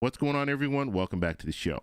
What's going on, everyone? Welcome back to the show.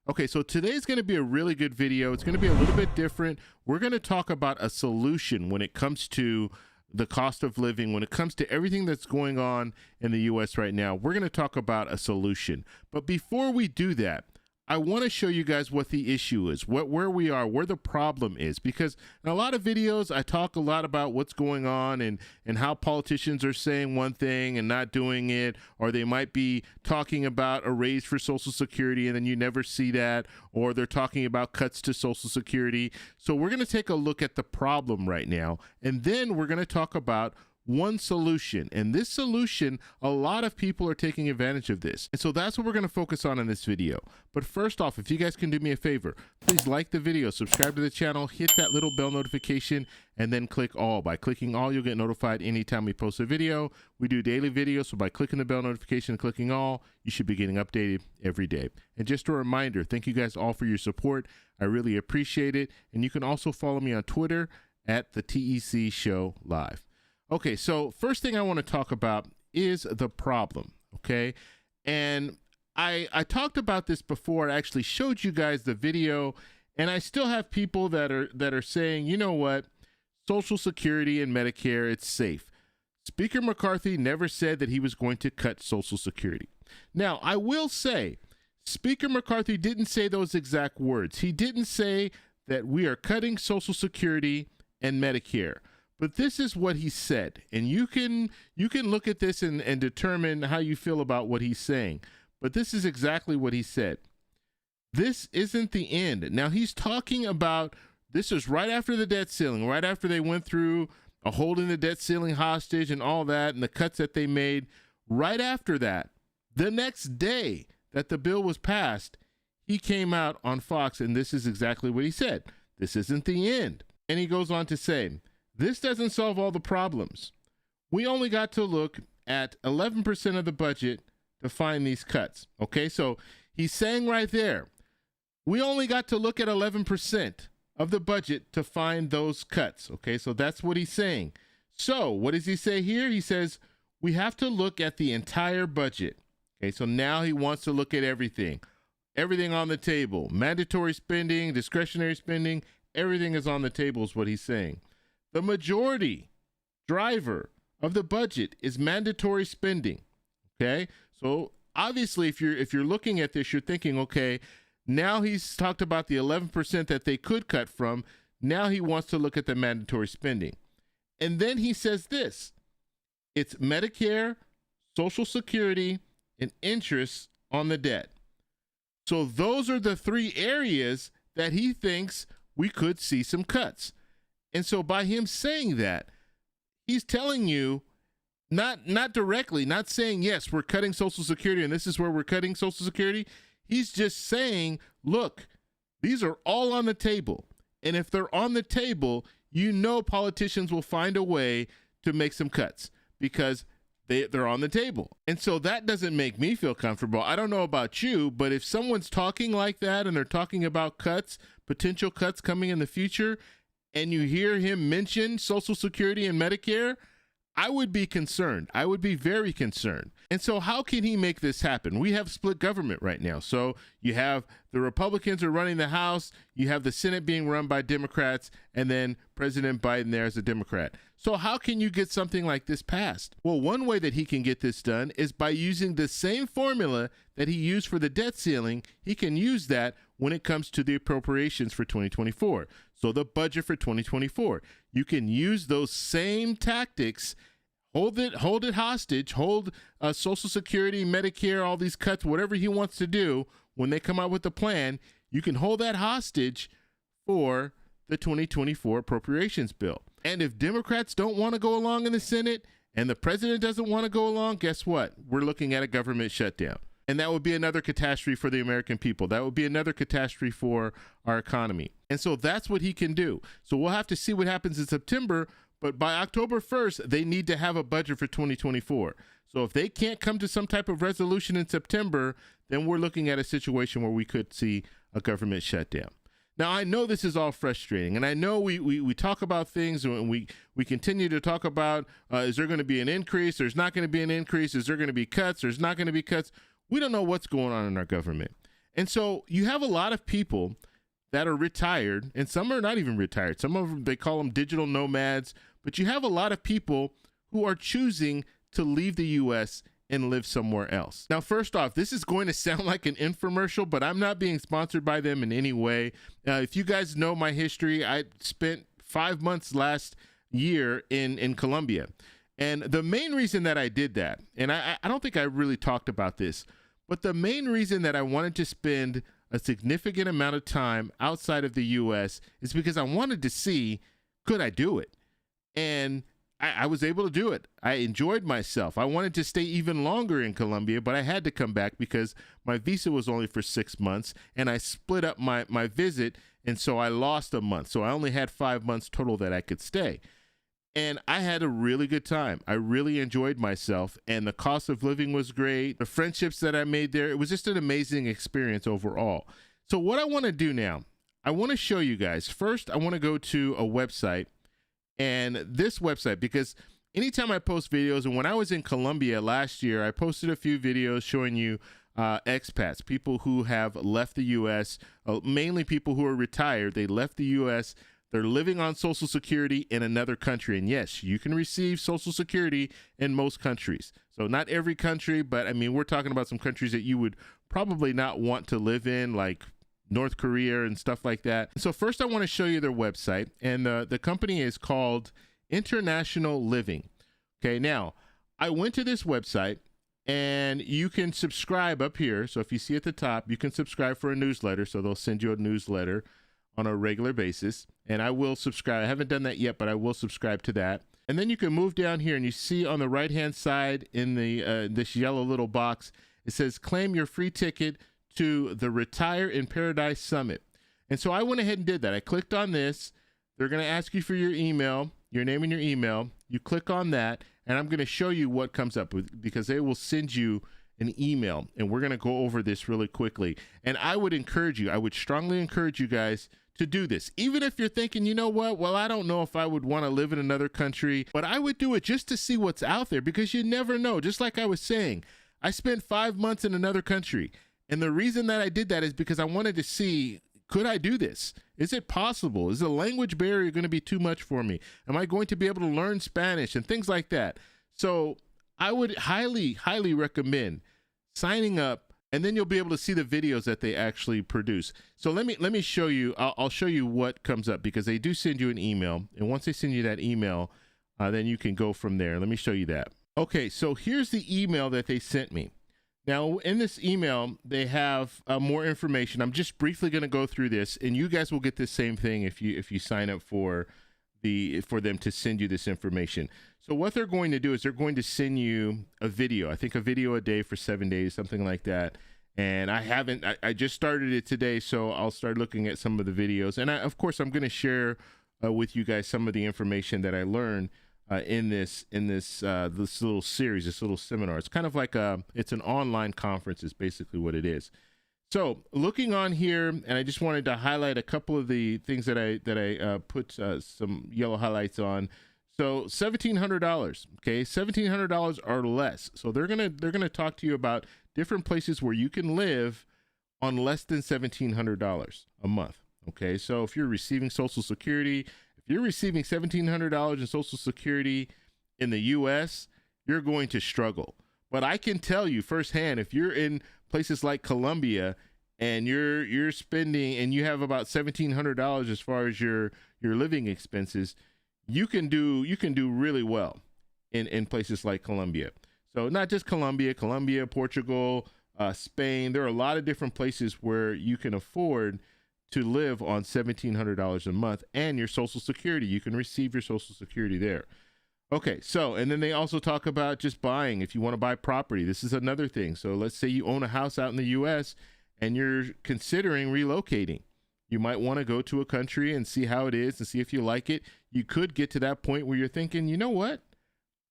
Okay, so today's going to be a really good video. It's going to be a little bit different. We're going to talk about a solution when it comes to the cost of living, when it comes to everything that's going on in the U.S. right now. We're going to talk about a solution. But before we do that, I want to show you guys what the issue is, where we are, where the problem is, because in a lot of videos, I talk a lot about what's going on and how politicians are saying one thing and not doing it, or they might be talking about a raise for Social Security and then you never see that, or they're talking about cuts to Social Security. So we're going to take a look at the problem right now, and then we're going to talk about one solution. And this solution, a lot of people are taking advantage of this. And so that's what we're going to focus on in this video. But first off, if you guys can do me a favor, please like the video, subscribe to the channel, hit that little bell notification, and then click all. By clicking all, you'll get notified anytime we post a video. We do daily videos, so by clicking the bell notification and clicking all, you should be getting updated every day. And just a reminder, thank you guys all for your support. I really appreciate it. And you can also follow me on Twitter at the TEC Show Live. Okay, so first thing I want to talk about is the problem, okay? And I talked about this before. I actually showed you guys the video, and I still have people that are saying, you know what, Social Security and Medicare, it's safe. Speaker McCarthy never said that he was going to cut Social Security. Now, I will say, Speaker McCarthy didn't say those exact words. He didn't say that we are cutting Social Security and Medicare. But this is what he said, and you can look at this and determine how you feel about what he's saying. But this is exactly what he said. This isn't the end. Now, he's talking about, this is right after the debt ceiling, right after they went through holding the debt ceiling hostage and all that, and the cuts that they made. Right after that, the next day that the bill was passed, he came out on Fox, and this is exactly what he said. This isn't the end. And he goes on to say, this doesn't solve all the problems. We only got to look at 11% of the budget to find these cuts. Okay, so he's saying right there, we only got to look at 11% of the budget to find those cuts. Okay, so that's what he's saying. So what does he say here? He says, we have to look at the entire budget. Okay, so now he wants to look at everything. Everything on the table. Mandatory spending, discretionary spending, everything is on the table is what he's saying. The majority driver of the budget is mandatory spending. Okay, so obviously, if you're looking at this, you're thinking, okay, now he's talked about the 11% that they could cut from. Now he wants to look at the mandatory spending, and then he says this: it's Medicare, Social Security, and interest on the debt. So those are the three areas that he thinks we could see some cuts. And so by him saying that, he's telling you, not directly, not saying, yes, we're cutting Social Security and this is where we're cutting Social Security. He's just saying, look, these are all on the table. And if they're on the table, you know politicians will find a way to make some cuts because they're on the table. And so that doesn't make me feel comfortable. I don't know about you, but if someone's talking like that and they're talking about cuts, potential cuts coming in the future, and you hear him mention Social Security and Medicare, I would be concerned. I would be very concerned. And so how can he make this happen? We have split government right now. So you have the Republicans are running the House, you have the Senate being run by Democrats, and then President Biden there as a Democrat. So how can you get something like this passed? Well, one way that he can get this done is by using the same formula that he used for the debt ceiling. He can use that when it comes to the appropriations for 2024. So the budget for 2024, you can use those same tactics. Hold it hostage, hold Social Security, Medicare, all these cuts, whatever he wants to do. When they come out with the plan, you can hold that hostage for the 2024 appropriations bill. And if Democrats don't want to go along in the Senate and the president doesn't want to go along, guess what? We're looking at a government shutdown. And that would be another catastrophe for the American people. That would be another catastrophe for our economy. And so that's what he can do. So we'll have to see what happens in September. But by October 1st, they need to have a budget for 2024. So if they can't come to some type of resolution in September, then we're looking at a situation where we could see a government shutdown. Now, I know this is all frustrating, and I know we talk about things, and we continue to talk about, is there going to be an increase? There's not going to be an increase. Is there going to be cuts? There's not going to be cuts. We don't know what's going on in our government. And so you have a lot of people that are retired, and some are not even retired. Some of them, they call them digital nomads, but you have a lot of people who are choosing to leave the U.S. and live somewhere else. Now, first off, this is going to sound like an infomercial, but I'm not being sponsored by them in any way. If you guys know my history, I spent 5 months last year in Colombia. And the main reason that I did that, and I don't think I really talked about this, but the main reason that I wanted to spend a significant amount of time outside of the U.S. is because I wanted to see, could I do it? And I was able to do it. I enjoyed myself. I wanted to stay even longer in Colombia, but I had to come back because my visa was only for 6 months, and I split up my visit, and so I lost a month. So I only had 5 months total that I could stay. And I had a really good time. I really enjoyed myself, and the cost of living was great. The friendships that I made there, it was just an amazing experience overall. So what I want to do now, I want to show you guys. First, I want to go to a website, and this website, because anytime I post videos, and when I was in Colombia last year, I posted a few videos showing you expats, people who have left the U.S., mainly people who are retired. They left the U.S., they're living on Social Security in another country. And yes, you can receive Social Security in most countries. So not every country, but I mean, we're talking about some countries that you would probably not want to live in, like North Korea and stuff like that. So first I want to show you their website, and the company is called International Living. Okay, now I went to this website, and you can subscribe up here. So if you see at the top, you can subscribe for a newsletter. So they'll send you a newsletter on a regular basis, and I will subscribe. I haven't done that yet, but I will subscribe to that. And then you can move down here, and you see on the right hand side in the this yellow little box, it says claim your free ticket to the Retire in Paradise Summit. And so I went ahead and did that. I clicked on this. They're going to ask you for your email, your name and your email. You click on that, and I'm going to show you what comes up with, because they will send you an email, and we're going to go over this really quickly. And I would strongly encourage you guys to do this. Even if you're thinking, you know what, well, I don't know if I would want to live in another country, but I would do it just to see what's out there, because you never know. Just like I was saying, I spent 5 months in another country. And the reason that I did that is because I wanted to see, could I do this? Is it possible? Is the language barrier going to be too much for me? Am I going to be able to learn Spanish and things like that? So I would highly, highly recommend signing up, and then you'll be able to see the videos that they actually produce. So let me show you. I'll show you what comes up, because they do send you an email, and once they send you that email, then you can go from there. Let me show you that. Okay, so here's the email that they sent me. Now, in this email, they have more information. I'm just briefly going to go through this, and you guys will get the same thing if you sign up for them to send you this information. So what they're going to do is they're going to send you a video. I think a video a day for 7 days, something like that. And I just started it today, so I'll start looking at some of the videos. And of course, I'm going to share with you guys some of the information that I learned in this little series, this little seminar. It's kind of like it's an online conference is basically what it is. So looking on here, and I just wanted to highlight a couple of the things that I put some yellow highlights on. So $1,700, okay, $1,700 or less. So they're gonna talk to you about different places where you can live on less than $1,700 a month. Okay, so if you're receiving Social Security, if you're receiving $1,700 in Social Security in the U.S., you're going to struggle. But I can tell you firsthand, if you're in places like Colombia and you're spending, and you have about $1,700 as far as your living expenses, you can do really well in places like Colombia. So not just Colombia, Portugal, Spain. There are a lot of different places where you can afford to live on $1,700 a month, and your Social Security. You can receive your Social Security there. Okay, so, and then they also talk about just buying. If you want to buy property, this is another thing. So let's say you own a house out in the U.S. and you're considering relocating. You might want to go to a country and see how it is and see if you like it. You could get to that point where you're thinking, you know what?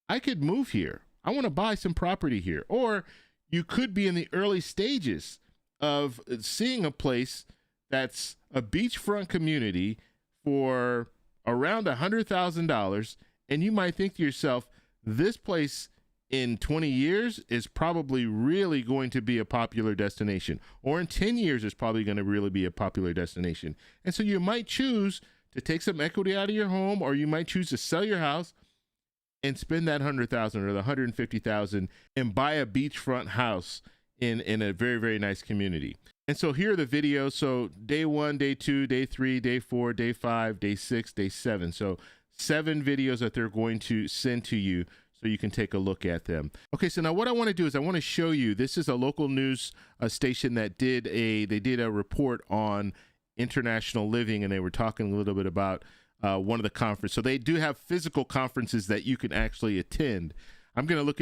I could move here. I want to buy some property here. Or you could be in the early stages of seeing a place that's a beachfront community for around $100,000. And you might think to yourself, this place in 20 years is probably really going to be a popular destination, or in 10 years is probably going to really be a popular destination. And so you might choose to take some equity out of your home, or you might choose to sell your house and spend that $100,000 or the $150,000 and buy a beachfront house in a very, very nice community. And so here are the videos. So day 1, day 2, day 3, day 4, day 5, day 6, day 7. So 7 videos that they're going to send to you so you can take a look at them. Okay, so now what I want to do is I want to show you, this is a local news station that did a report on international living, and they were talking a little bit about one of the conferences. So they do have physical conferences that you can actually attend. I'm going to look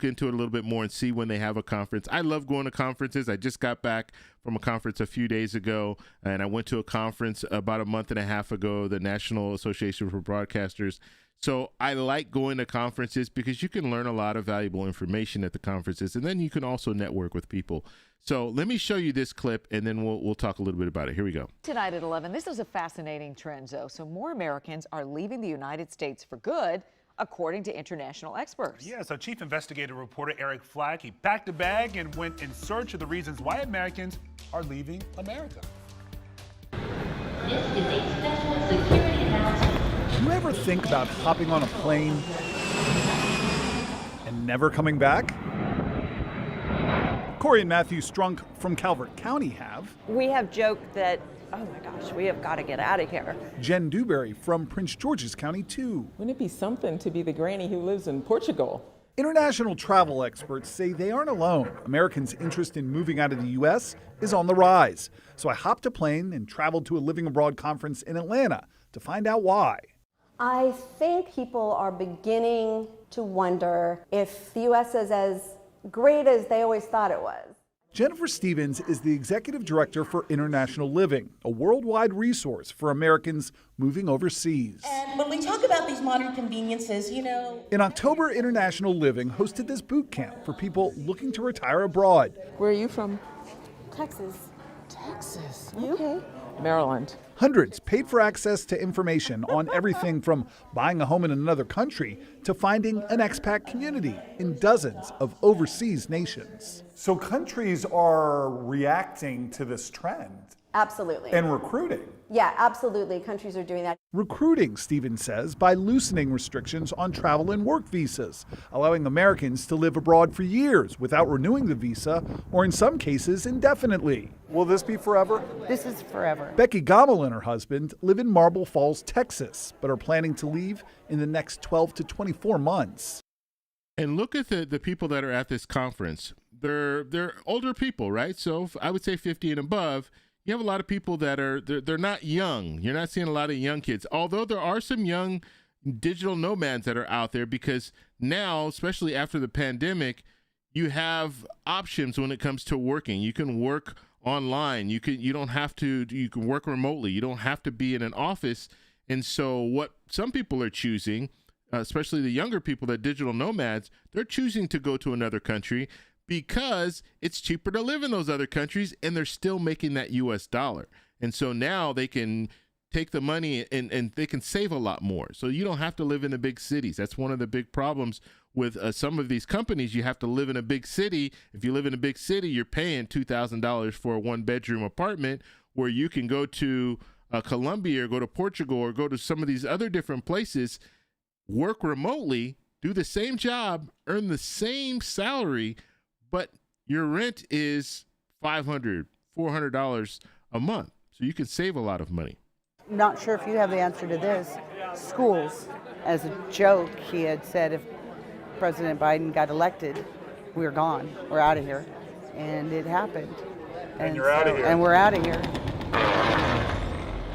into it a little bit more and see when they have a conference. I love going to conferences. I just got back from a conference a few days ago, and I went to a conference about a month and a half ago, the National Association for Broadcasters. So I like going to conferences because you can learn a lot of valuable information at the conferences, and then you can also network with people. So let me show you this clip, and then we'll talk a little bit about it. Here we go. Tonight at 11, this is a fascinating trend, though. So more Americans are leaving the United States for good, according to international experts. Yeah, so Chief Investigative Reporter Eric Flack, he packed a bag and went in search of the reasons why Americans are leaving America. This is a special security announcement. Do you ever think about hopping on a plane and never coming back? Corey and Matthew Strunk from Calvert County have. We have joked that, oh my gosh, we have got to get out of here. Jen Dewberry from Prince George's County too. Wouldn't it be something to be the granny who lives in Portugal? International travel experts say they aren't alone. Americans' interest in moving out of the U.S. is on the rise. So I hopped a plane and traveled to a Living Abroad conference in Atlanta to find out why. I think people are beginning to wonder if the U.S. is as great as they always thought it was. Jennifer Stevens is the executive director for International Living, a worldwide resource for Americans moving overseas. And when we talk about these modern conveniences, you know... In October, International Living hosted this boot camp for people looking to retire abroad. Where are you from? Texas. Texas. You? Okay. Maryland. Hundreds paid for access to information on everything from buying a home in another country to finding an expat community in dozens of overseas nations. So countries are reacting to this trend. Absolutely. And recruiting. Yeah, absolutely. Countries are doing that. Recruiting, Stevens says, by loosening restrictions on travel and work visas, allowing Americans to live abroad for years without renewing the visa, or in some cases, indefinitely. Will this be forever? This is forever. Becky Gommel and her husband live in Marble Falls, Texas, but are planning to leave in the next 12 to 24 months. And look at the people that are at this conference. They're older people, right? So I would say 50 and above. You have a lot of people that are, they're not young. You're not seeing a lot of young kids, although there are some young digital nomads that are out there, because now, especially after the pandemic, you have options when it comes to working. You can work online. You can work remotely. You don't have to be in an office. And so what some people are choosing, especially the younger people, that digital nomads, they're choosing to go to another country because it's cheaper to live in those other countries, and they're still making that US dollar. And so now they can take the money and they can save a lot more. So you don't have to live in the big cities. That's one of the big problems with some of these companies. You have to live in a big city. If you live in a big city, you're paying $2,000 for a 1-bedroom apartment, where you can go to Colombia or go to Portugal or go to some of these other different places, work remotely, do the same job, earn the same salary, but your rent is $500, $400 a month. So you can save a lot of money. Not sure if you have the answer to this. Schools. As a joke, he had said if President Biden got elected, we're gone. We're out of here. And it happened. And you're out of here. And we're out of here.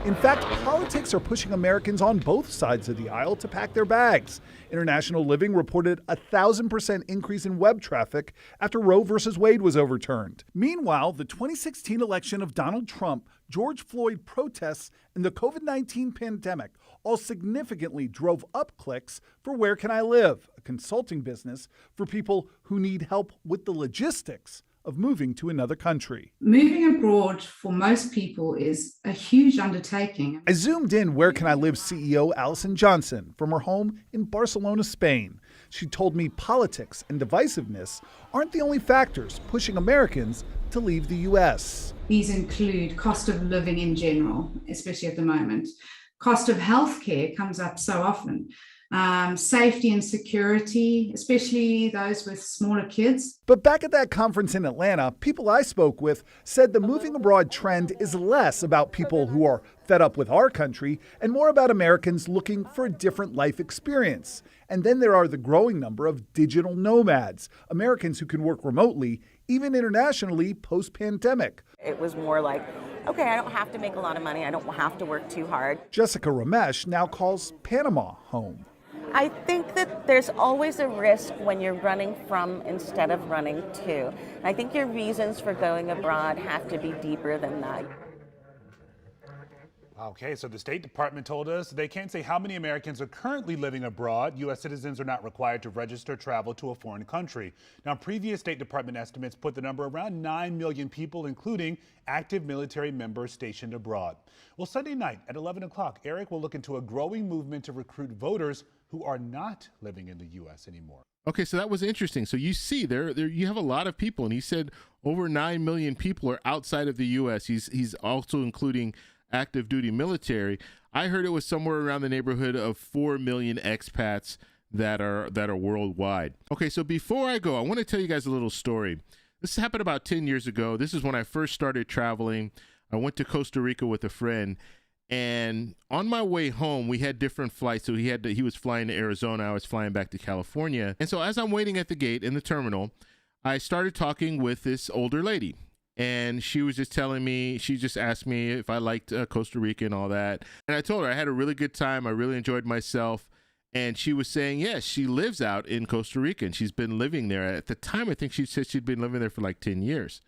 In fact, politics are pushing Americans on both sides of the aisle to pack their bags. International Living reported a 1,000% increase in web traffic after Roe versus Wade was overturned. Meanwhile, the 2016 election of Donald Trump, George Floyd protests, and the COVID-19 pandemic all significantly drove up clicks for Where Can I Live, a consulting business for people who need help with the logistics of moving to another country. Moving abroad for most people is a huge undertaking. I zoomed in Where Can I Live CEO Allison Johnson from her home in Barcelona, Spain. She told me politics and divisiveness aren't the only factors pushing Americans to leave the U.S. These include cost of living in general, especially at the moment. Cost of healthcare comes up so often. Safety and security, especially those with smaller kids. But back at that conference in Atlanta, people I spoke with said the moving abroad trend is less about people who are fed up with our country and more about Americans looking for a different life experience. And then there are the growing number of digital nomads, Americans who can work remotely, even internationally post-pandemic. It was more like, okay, I don't have to make a lot of money. I don't have to work too hard. Jessica Ramesh now calls Panama home. I think that there's always a risk when you're running from instead of running to. I think your reasons for going abroad have to be deeper than that. Okay, so the State Department told us they can't say how many Americans are currently living abroad. U.S. citizens are not required to register travel to a foreign country. Now, previous State Department estimates put the number around 9 million people, including active military members stationed abroad. Well, Sunday night at 11 o'clock, Eric will look into a growing movement to recruit voters who are not living in the U.S. anymore. Okay, so that was interesting. So you see there you have a lot of people, and he said over 9 million people are outside of the U.S. He's also including active duty military. I heard it was somewhere around the neighborhood of 4 million expats that are worldwide. Okay, so before I go, I want to tell you guys a little story. This happened about 10 years ago. This is when I first started traveling. I went to Costa Rica with a friend, and on my way home, we had different flights. So he was flying to Arizona. I was flying back to California. And so as I'm waiting at the gate in the terminal, I started talking with this older lady. And she was just telling me, she just asked me if I liked Costa Rica and all that. And I told her I had a really good time. I really enjoyed myself. And she was saying, yes, she lives out in Costa Rica and she's been living there. At the time, I think she said she'd been living there for like 10 years.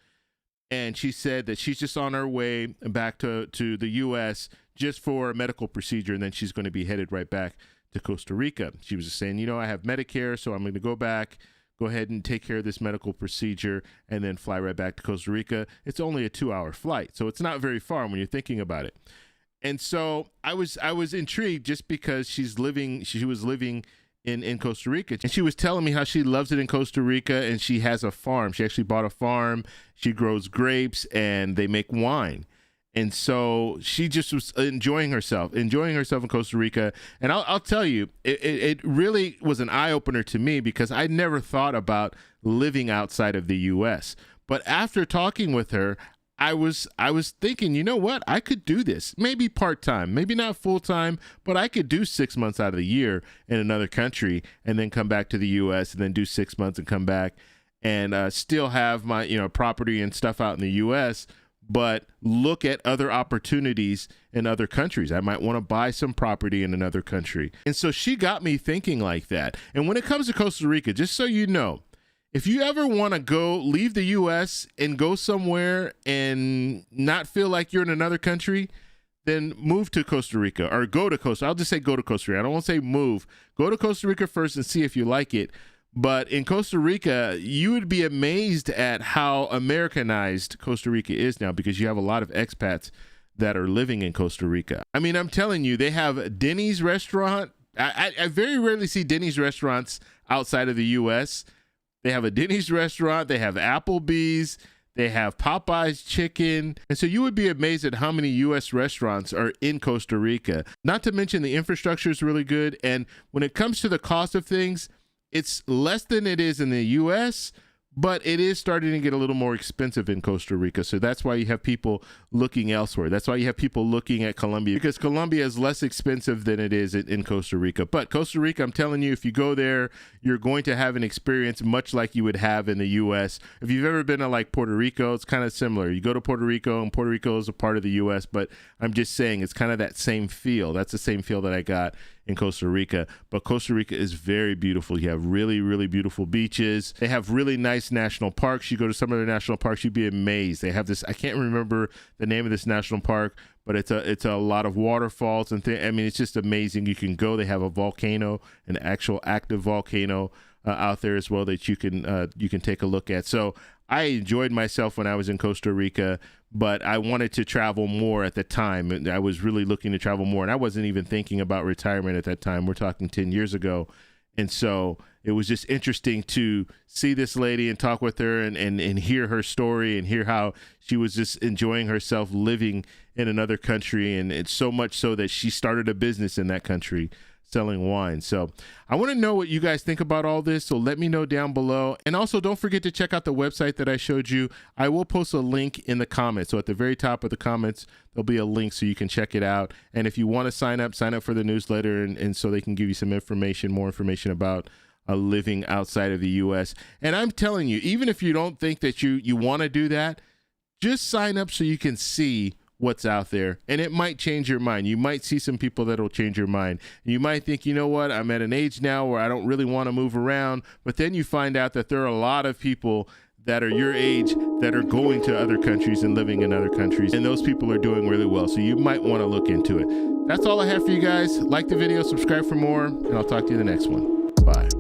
And she said that she's just on her way back to the U.S. just for a medical procedure. And then she's going to be headed right back to Costa Rica. She was just saying, I have Medicare, so I'm going to go back. Go ahead and take care of this medical procedure and then fly right back to Costa Rica. It's only a 2-hour flight, so it's not very far when you're thinking about it. And so I was intrigued just because she was living in Costa Rica. And she was telling me how she loves it in Costa Rica and she has a farm. She actually bought a farm. She grows grapes and they make wine. And so she just was enjoying herself in Costa Rica. And I'll tell you, it really was an eye-opener to me because I never thought about living outside of the U.S. But after talking with her, I was thinking, you know what? I could do this. Maybe part-time, maybe not full-time, but I could do 6 months out of the year in another country and then come back to the U.S. and then do 6 months and come back and still have my property and stuff out in the U.S., but look at other opportunities in other countries. I might want to buy some property in another country. And so she got me thinking like that. And when it comes to Costa Rica, just so you know, if you ever want to leave the U.S. and go somewhere and not feel like you're in another country, then move to Costa Rica or go to Costa. I'll just say go to Costa Rica. I don't want to say move. Go to Costa Rica first and see if you like it. But in Costa Rica, you would be amazed at how Americanized Costa Rica is now because you have a lot of expats that are living in Costa Rica. I mean, I'm telling you, they have a Denny's restaurant. I very rarely see Denny's restaurants outside of the U.S. They have a Denny's restaurant. They have Applebee's. They have Popeye's chicken. And so you would be amazed at how many U.S. restaurants are in Costa Rica. Not to mention the infrastructure is really good. And when it comes to the cost of things, it's less than it is in the U.S., but it is starting to get a little more expensive in Costa Rica. So that's why you have people looking elsewhere. That's why you have people looking at Colombia, because Colombia is less expensive than it is in Costa Rica. But Costa Rica, I'm telling you, if you go there, you're going to have an experience much like you would have in the U.S. If you've ever been to like Puerto Rico, it's kind of similar. You go to Puerto Rico, and Puerto Rico is a part of the U.S., but I'm just saying it's kind of that same feel. That's the same feel that I got in Costa Rica. But Costa Rica is very beautiful. You have really, really beautiful beaches. They have really nice national parks. You go to some of their national parks, you'd be amazed. They have this, I can't remember the name of this national park, but it's a lot of waterfalls and things. I mean, it's just amazing. You can go. They have a volcano, an actual active volcano out there as well that you can take a look at. So I enjoyed myself when I was in Costa Rica, but I wanted to travel more at the time. And I was really looking to travel more, and I wasn't even thinking about retirement at that time. We're talking 10 years ago. And so it was just interesting to see this lady and talk with her and hear her story and hear how she was just enjoying herself living in another country. And it's so much so that she started a business in that country selling wine. So I want to know what you guys think about all this. So let me know down below. And also don't forget to check out the website that I showed you. I will post a link in the comments. So at the very top of the comments, there'll be a link so you can check it out. And if you want to sign up for the newsletter and so they can give you some information, more information about living outside of the U.S. And I'm telling you, even if you don't think that you want to do that, just sign up so you can see what's out there, and it might change your mind. You might see some people that'll change your mind. You might think, you know what, I'm at an age now where I don't really want to move around, but then you find out that there are a lot of people that are your age that are going to other countries and living in other countries, and those people are doing really well, so you might want to look into it. That's all I have for you guys. Like the video, subscribe for more, and I'll talk to you in the next one. Bye.